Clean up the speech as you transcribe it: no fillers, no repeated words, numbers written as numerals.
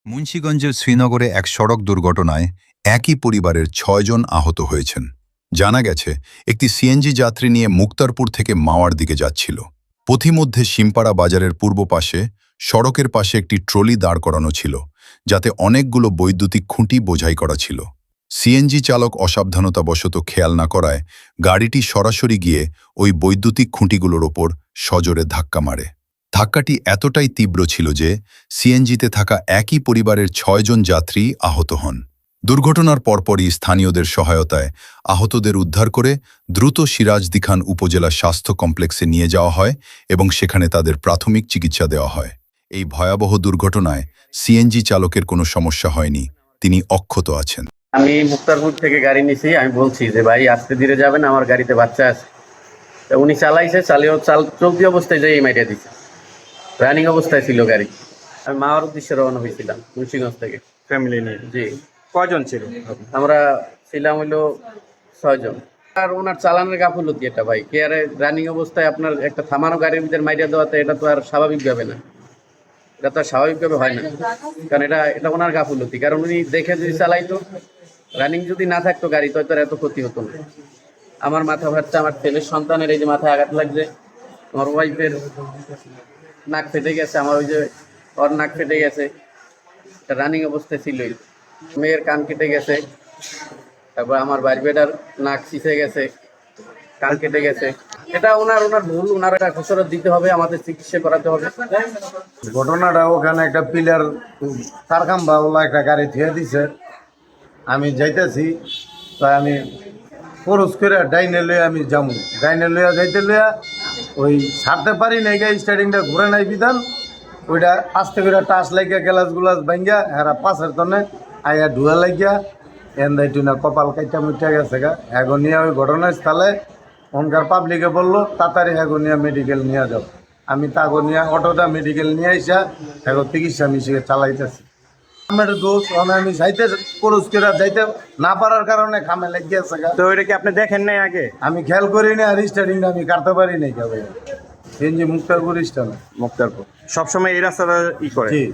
মুন্সিগঞ্জের শ্রীনগরে এক সড়ক দুর্ঘটনায় একই পরিবারের ৬ জন আহত হয়েছেন। জানা গেছে, একটি সিএনজি যাত্রী নিয়ে মুক্তারপুর থেকে মাওয়ার দিকে যাচ্ছিল। পথিমধ্যে শিমপাড়া বাজারের পূর্ব পাশে সড়কের পাশে একটি ট্রলি দাঁড় করানো ছিল, যাতে অনেকগুলো বৈদ্যুতিক খুঁটি বোঝাই করা ছিল। সিএনজি চালক অসাবধানতাবশত খেয়াল না করায় গাড়িটি সরাসরি গিয়ে ওই বৈদ্যুতিক খুঁটিগুলোর ওপর সজোরে ধাক্কা মারে। ধাক্কাটি এতটাই তীব্র ছিল যে সিএনজিতে থাকা একই পরিবারের ৬ জন যাত্রী আহত হন। দুর্ঘটনার পরপরই স্থানীয়দের সহায়তায় আহতদের উদ্ধার করে দ্রুত সিরাজদি খান উপজেলা স্বাস্থ্য কমপ্লেক্সে নিয়ে যাওয়া হয় এবং সেখানে তাদের প্রাথমিক চিকিৎসা দেওয়া হয়। এই ভয়াবহ দুর্ঘটনায় সিএনজি চালকের কোনো সমস্যা হয়নি, তিনি অক্ষত আছেন। আমি মুক্তারপুর থেকে গাড়ি নিছি। আমি বলছি যে ভাই আস্তে ধীরে যাবেন, আমার গাড়িতে বাচ্চা আছে। তা উনি চালাইছে, চলতি অবস্থায় যেই মাইটা দিচ্ছে। রানিং অবস্থায় ছিল গাড়ি। আমি মাওয়ার উদ্দেশ্যে রওনা হয়েছিলাম মুন্সিগঞ্জ থেকে ফ্যামিলি নিয়ে। জি। কয়জন ছিল? আমরা ছিলাম হইলো ৬ জন। আর ওনার চালানের গাফুলতি এটা ভাই। কে আরে রানিং অবস্থায় আপনার একটা থামানো গাড়ির ভিতরে মাইটা দেওয়াতে এটা তো আর স্বাভাবিকভাবে না। এটা তো আর স্বাভাবিকভাবে হয় না, কারণ এটা ওনার গাফুলতি। কারণ উনি দেখে যদি চালাইতো, রানিং যদি না থাকতো গাড়ি, তো এত ক্ষতি হতো না। আমার মাথা ফাটছে, আমার ছেলের সন্তানের এই যে মাথায় আঘাত লাগছে, আমার ওয়াইফের নাক ফেটে গেছে, আমার ওই যে ওর নাক ফেটে গেছে, এটা রানিং অবস্থায় ছিলই। মেয়ের কান কেটে গেছে, তারপর আমার বাড়ি বেটার নাক ছিঁচে গেছে, কান কেটে গেছে। এটা ওনার ভুল, ওনার একটা খসরত দিতে হবে, আমাদের চিকিৎসা করাতে হবে। ঘটনাটা ওখানে একটা পিলার তারখাম্বা ওলা একটা গাড়ি থুয়ে দিছে। আমি যাইতেছি, তাই আমি খরচ করে ডাইনে লইয়া আমি যাবো। ডাইনে লইয়া যাইতে লইয়া ওই ছাড়তে পারি নাই, গা স্টার্টিংটা ঘুরে নাই বিধান ওইটা আস্তে করে টাচ লাগিয়া গ্লাস ভাঙ্গিয়া হেরা পাশের তনে আইয়া ধুয়া লাগিয়া এন্দাইটু না কপাল কাইটা মুইটা গেছে গা। হ্যাগনিয়া ওই ঘটনাস্থলে ওনকার পাবলিকে বললো তাড়াতাড়ি হ্যাগনিয়া মেডিকেল নিয়ে যাও। আমি তাগনিয়া অটোটা মেডিকেল নিয়ে আইসা হ্যাগো চিকিৎসা মিশিয়ে চালাইতেছি। আমার দোষ, আমি যাইতে খরচ করে যাইতে না পারার কারণে খামে লেগিয়েছে গা। তো এটা কি আপনি দেখেন নাই আগে? আমি খেয়াল করি না, আর স্টার্টিংটা আমি কাটতে পারি নাই কেউ। সিএনজি মুক্তারপুর স্টান। মুক্তারপুর সবসময় এই রাস্তাটা করে। জি।